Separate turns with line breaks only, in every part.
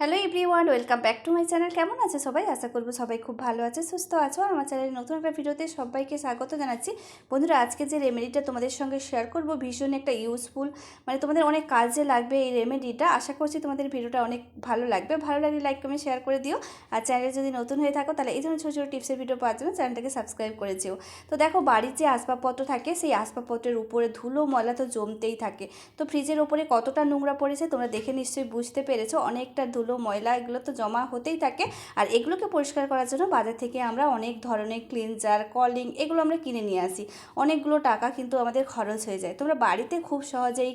Hello everyone, welcome back to my channel. কেমন আছে সবাই? আশা করবো সবাই খুব ভালো আছে, সুস্থ আছো। আর আমার চ্যানেলের নতুন একটা ভিডিওতে সবাইকে স্বাগত জানাচ্ছি। বন্ধুরা, আজকে যে রেমেডিটা তোমাদের সঙ্গে শেয়ার করব ভীষণ একটা ইউজফুল, মানে তোমাদের অনেক কাজে লাগবে এই রেমেডিটা। আশা করছি তোমাদের ভিডিওটা অনেক ভালো লাগবে। ভালো লাগলে লাইক কমেন্ট শেয়ার করে দিও। আর চ্যানেলে যদি নতুন হয়ে থাকো তাহলে এই ধরনের ছোটো ছোটো টিপসের ভিডিও পাওয়ার জন্য চ্যানেলটাকে সাবস্ক্রাইব করে যেও। তো দেখো, বাড়ির যে আসবাবপত্র থাকে সেই আসবাবপত্রের উপরে ধুলো ময়লা তো জমতেই থাকে। তো ফ্রিজের ওপরে কতটা নোংরা পড়েছে তোমরা দেখে নিশ্চয়ই বুঝতে পেরেছো। অনেকটা ধুলো ময়লা এগুলো তো জমা হতেই থাকে। আর এগুলোকে পরিষ্কার করার জন্য বাজার থেকে আমরা অনেক ধরনের ক্লিনজার, কলিং এগুলো আমরা কিনে নিয়ে আসি। অনেকগুলো টাকা কিন্তু আমাদের খরচ হয়ে যায়। তোমরা বাড়িতে খুব সহজেই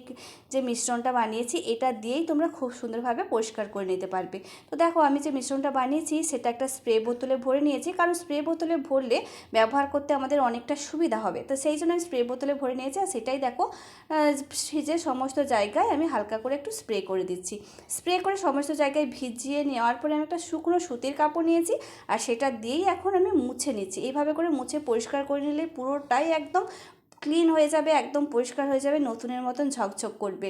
যে মিশ্রণটা বানিয়েছি এটা দিয়েই তোমরা খুব সুন্দরভাবে পরিষ্কার করে নিতে পারবে। তো দেখো, আমি যে মিশ্রণটা বানিয়েছি সেটা একটা স্প্রে বোতলে ভরে নিয়েছি, কারণ স্প্রে বোতলে ভরলে ব্যবহার করতে আমাদের অনেকটা সুবিধা হবে। তো সেই জন্য আমি স্প্রে বোতলে ভরে নিয়েছি। আর সেটাই দেখো, ফ্রিজের সমস্ত জায়গায় আমি হালকা করে একটু স্প্রে করে দিচ্ছি। স্প্রে করে সমস্ত জায়গায় ভিজিয়ে নেওয়ার পরে আমি একটা শুকনো সুতির কাপড় নিয়েছি, আর সেটা দিয়েই এখন আমি মুছে নিচ্ছি। এইভাবে করে মুছে পরিষ্কার করে নিলে পুরোটাই একদম ক্লিন হয়ে যাবে, একদম পরিষ্কার হয়ে যাবে, নতুনের মতন ঝকঝক করবে।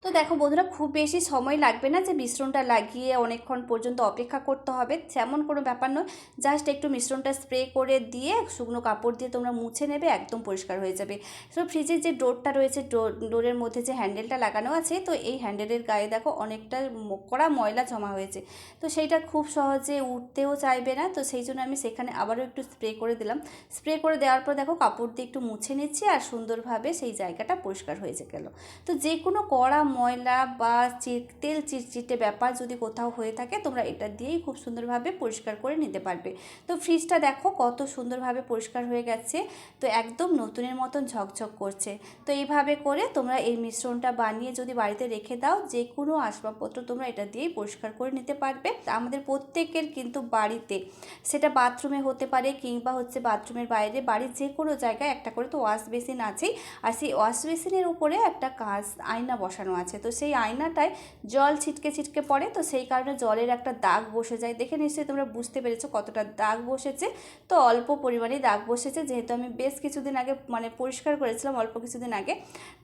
তো দেখো বন্ধুরা, খুব বেশি সময় লাগবে না যে মিশ্রণটা লাগিয়ে অনেকক্ষণ পর্যন্ত অপেক্ষা করতে হবে, তেমন কোনো ব্যাপার নয়। জাস্ট একটু মিশ্রণটা স্প্রে করে দিয়ে শুকনো কাপড় দিয়ে তোমরা মুছে নেবে, একদম পরিষ্কার হয়ে যাবে। তো ফ্রিজের যে ডোরটা রয়েছে, ডোরের মধ্যে যে হ্যান্ডেলটা লাগানো আছে, তো এই হ্যান্ডেলের গায়ে দেখো অনেকটা কড়া ময়লা জমা হয়েছে। তো সেইটা খুব সহজে উঠতেও চাইবে না। তো সেই জন্য আমি সেখানে আবারও একটু স্প্রে করে দিলাম। স্প্রে করে দেওয়ার পর দেখো কাপড় দিয়ে একটু মুছে নিচ্ছি, আর সুন্দরভাবে সেই জায়গাটা পরিষ্কার হয়ে গেল। তো যে কোনো কড়া ময়লা বা তেল চিটচিটে ব্যাপার যদি কোথাও হয়ে থাকে, তোমরা এটা দিয়েই খুব সুন্দরভাবে পরিষ্কার করে নিতে পারবে। তো ফ্রিজটা দেখো কত সুন্দরভাবে পরিষ্কার হয়ে গেছে, তো একদম নতুনের মতন ঝকঝক করছে। তো এইভাবে করে তোমরা এই মিশ্রণটা বানিয়ে যদি বাড়িতে রেখে দাও, যে কোনো আসবাবপত্র তোমরা এটা দিয়েই পরিষ্কার করে নিতে পারবে। আমাদের প্রত্যেকের কিন্তু বাড়িতে, সেটা বাথরুমে হতে পারে কিংবা বাথরুমের বাইরে, বাড়ির যে কোনো জায়গায় একটা করে তো ওয়াশ বেসিন আছেই। আর সেই ওয়াশ বেসিনের উপরে একটা আয়না বসানো আছে। তো সেই আয়নাটায় জল ছিটকে ছিটকে পড়ে, তো সেই কারণে জলের একটা দাগ বসে যায়। দেখে নিশ্চয়ই তোমরা বুঝতে পেরেছো কতটা দাগ বসেছে। তো অল্প পরিমাণেই দাগ বসেছে, যেহেতু আমি বেশ কিছুদিন আগে পরিষ্কার করেছিলাম অল্প কিছুদিন আগে।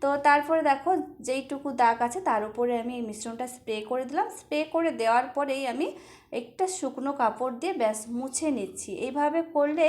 তো তারপরে দেখো, যেইটুকু দাগ আছে তার উপরে আমি এই মিশ্রণটা স্প্রে করে দিলাম। স্প্রে করে দেওয়ার পরেই আমি একটা শুকনো কাপড় দিয়ে ব্যাস মুছে নিচ্ছি। এইভাবে করলে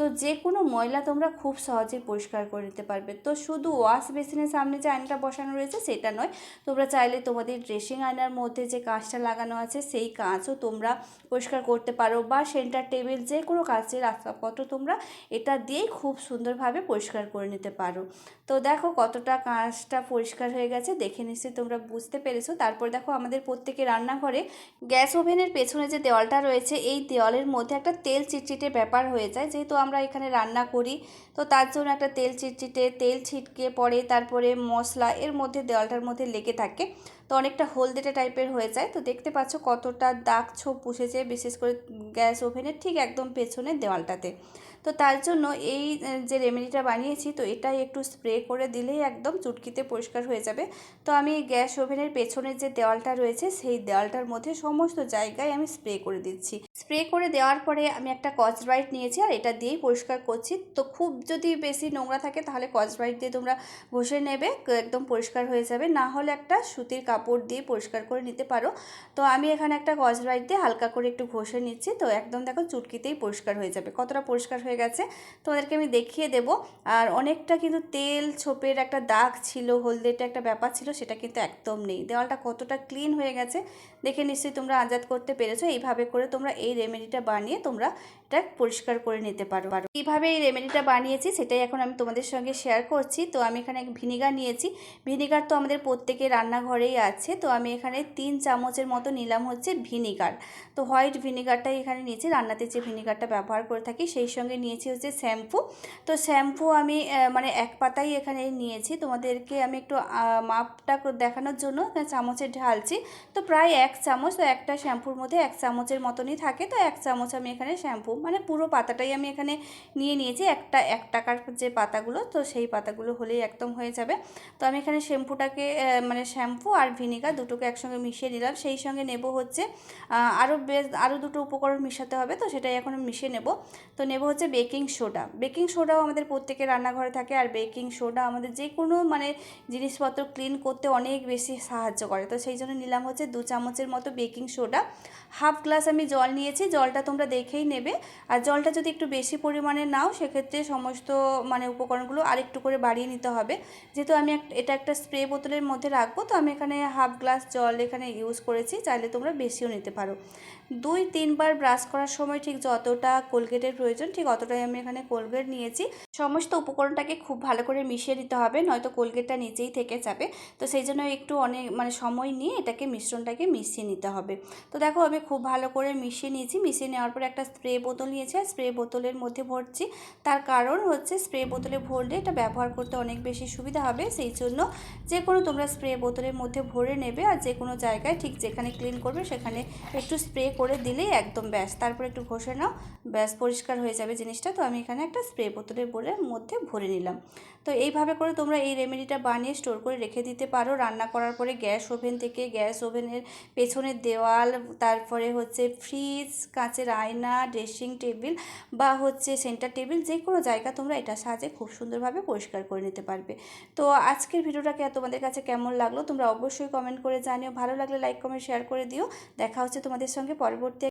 তো যে কোনো ময়লা তোমরা খুব সহজেই পরিষ্কার করে নিতে পারবে। তো শুধু ওয়াশ বেসিনের সামনে যে আয়নাটা বসানো রয়েছে সেটা নয়, তোমরা চাইলে তোমাদের ড্রেসিং আয়নার মধ্যে যে কাঁচটা লাগানো আছে সেই কাঁচও তোমরা পরিষ্কার করতে পারো, বা সেন্টার টেবিল, যে কোনো কাঁচের আসবাবপত্র তোমরা এটা দিয়েই খুব সুন্দরভাবে পরিষ্কার করে নিতে পারো। তো দেখো কতটা কাঁচটা পরিষ্কার হয়ে গেছে, দেখে নিশ্চয়ই তোমরা বুঝতে পেরেছো। তারপর দেখো, আমাদের প্রত্যেকের রান্নাঘরে গ্যাস ওভেনের পেছনে যে দেওয়ালটা রয়েছে, এই দেওয়ালের মধ্যে একটা তেল চিটচিটে ব্যাপার হয়ে যায়, যেহেতু আমরা এখানে রান্না করি। তো তার জন্য একটা তেল চিটচিটে, তেল ছিটকে পড়ে, তারপরে মশলা এর মধ্যে দেওয়ালটার মধ্যে লেগে থাকে। তো অনেকটা হলদেটে টাইপের হয়ে যায়। তো দেখতে পাচ্ছ কতটা দাগ ছোপ বসেছে, বিশেষ করে গ্যাস ওভেনের ঠিক একদম পেছনের দেওয়ালটাতে। তো তার জন্য এই যে রেমেডিটা বানিয়েছি, তো এটাই একটু স্প্রে করে দিলেই একদম চুটকিতে পরিষ্কার হয়ে যাবে। তো আমি গ্যাস ওভেনের পেছনের যে দেওয়ালটা রয়েছে সেই দেওয়ালটার মধ্যে সমস্ত জায়গায় আমি স্প্রে করে দিচ্ছি। স্প্রে করে দেওয়ার পরে আমি একটা স্কচ ব্রাইট নিয়েছি, আর এটা দিয়েই পরিষ্কার করছি। তো খুব যদি বেশি নোংরা থাকে তাহলে স্কচ ব্রাইট দিয়ে তোমরা ঘষে নেবে, একদম পরিষ্কার হয়ে যাবে। না হলে একটা সুতির কাপড় দিয়ে পরিষ্কার করে নিতে পারো। তো আমি এখানে একটা স্কচ ব্রাইট দিয়ে হালকা করে একটু ঘষে নিচ্ছি। তো একদম দেখো চুটকিতেই পরিষ্কার হয়ে যাবে। কতটা পরিষ্কার হয়ে গেছে তোমাদেরকে আমি দেখিয়ে দেবো। আর অনেকটা কিন্তু তেল ছোপের একটা দাগ ছিল, হলদেটে একটা ব্যাপার ছিল, সেটা কিন্তু একদম নেই। দেওয়ালটা কতটা ক্লিন হয়ে গেছে দেখে নিশ্চয়ই তোমরা আন্দাজ করতে পেরেছো। এইভাবে করে তোমরা এই রেমেডিটা বানিয়ে তোমরা এটা পরিষ্কার করে নিতে পারো। কীভাবে এই রেমেডিটা বানিয়েছি সেটাই এখন আমি তোমাদের সঙ্গে শেয়ার করছি। তো আমি এখানে ভিনিগার নিয়েছি। ভিনিগার তো আমাদের প্রত্যেকের রান্নাঘরেই আছে। তো আমি এখানে 3 চামচের মতো নিলাম ভিনিগার। তো হোয়াইট ভিনিগারটাই এখানে নিয়েছি, রান্নাতে যে ভিনিগারটা ব্যবহার করে থাকি। সেই সঙ্গে নিয়েছি শ্যাম্পু। তো শ্যাম্পু আমি এক পাতাই এখানে নিয়েছি। তোমাদেরকে আমি একটু মাপটা দেখানোর জন্য চামচে ঢালছি। তো প্রায় 1 চামচ, তো একটা শ্যাম্পুর মধ্যে 1 চামচের মতনই থাকে। তো 1 চামচ আমি এখানে শ্যাম্পু, পুরো পাতাটাই আমি এখানে নিয়ে নিয়েছি। 1 টাকার যে পাতাগুলো, তো সেই পাতাগুলো হলেই একদম হয়ে যাবে। তো আমি এখানে শ্যাম্পুটাকে শ্যাম্পু আর ভিনিগার দুটোকে একসঙ্গে মিশিয়ে নিলাম। সেই সঙ্গে নেব আরও দুটো উপকরণ মিশাতে হবে, তো সেটাই এখন মিশিয়ে নেব। তো নেব বেকিং সোডা। বেকিং সোডাও আমাদের প্রত্যেকের রান্নাঘরে থাকে, আর বেকিং সোডা আমাদের যে কোনো মানে জিনিসপত্র ক্লিন করতে অনেক বেশি সাহায্য করে। তো সেই জন্য নিলাম হচ্ছে 2 চামচের মতো বেকিং সোডা। হাফ গ্লাস আমি জল নিয়েছি, জলটা তোমরা দেখেই নেবে। আর জলটা যদি একটু বেশি পরিমাণে নাও সেক্ষেত্রে সমস্ত মানে উপকরণগুলো আরেকটু করে বাড়িয়ে নিতে হবে। যেহেতু আমি এটা একটা স্প্রে বোতলের মধ্যে রাখবো, তো আমি এখানে হাফ গ্লাস জল এখানে ইউজ করেছি, চাইলে তোমরা বেশিও নিতে পারো। 2-3 বার ব্রাশ করার সময় ঠিক যতটা কোলগেটের প্রয়োজন ঠিক অতটাই আমি এখানে কোলগেট নিয়েছি। সমস্ত উপকরণটাকে খুব ভালো করে মিশিয়ে দিতে হবে, নয়তো কোলগেটটা নিচেই থেকে যাবে। তো সেই জন্য একটু অনেক মানে সময় নিয়ে এটাকে মিশ্রণটাকে মিশিয়ে নিতে হবে। তো দেখো আমি খুব ভালো করে মিশিয়ে নিয়েছি। মিশিয়ে নেওয়ার পর একটা স্প্রে বোতল নিয়েছি, আর স্প্রে বোতলের মধ্যে ভরছি। তার কারণ হচ্ছে স্প্রে বোতলে ভরলে এটা ব্যবহার করতে অনেক বেশি সুবিধা হবে, সেই জন্য যে কোনো তোমরা স্প্রে বোতলের মধ্যে ভরে নেবে। আর যে কোনো জায়গায় ঠিক যেখানে ক্লিন করবে সেখানে একটু স্প্রে করে দিলেই একদম ব্যাস, তারপর একটু ঘষে নাও, ব্যাস পরিষ্কার হয়ে যাবে জিনিসটা। তো আমি এখানে একটা স্প্রে বোতলের মধ্যে ভরে নিলাম। তো এইভাবে করে তোমরা এই রেমেডিটা বানিয়ে স্টোর করে রেখে দিতে পারো। রান্না করার পরে গ্যাস ওভেন থেকে, গ্যাস ওভেনের পেছনের দেওয়াল, তারপরে হচ্ছে ফ্রিজ, কাঁচের আয়না, ড্রেসিং টেবিল বা হচ্ছে সেন্টার টেবিল, যে কোনো জায়গা তোমরা এটা সাহায্যে খুব সুন্দরভাবে পরিষ্কার করে নিতে পারবে। তো আজকের ভিডিওটাকে তোমাদের কাছে কেমন লাগলো তোমরা অবশ্যই কমেন্ট করে জানিও। ভালো লাগলে লাইক কমেন্ট শেয়ার করে দিও। দেখা হচ্ছে তোমাদের সঙ্গে পরবর্তী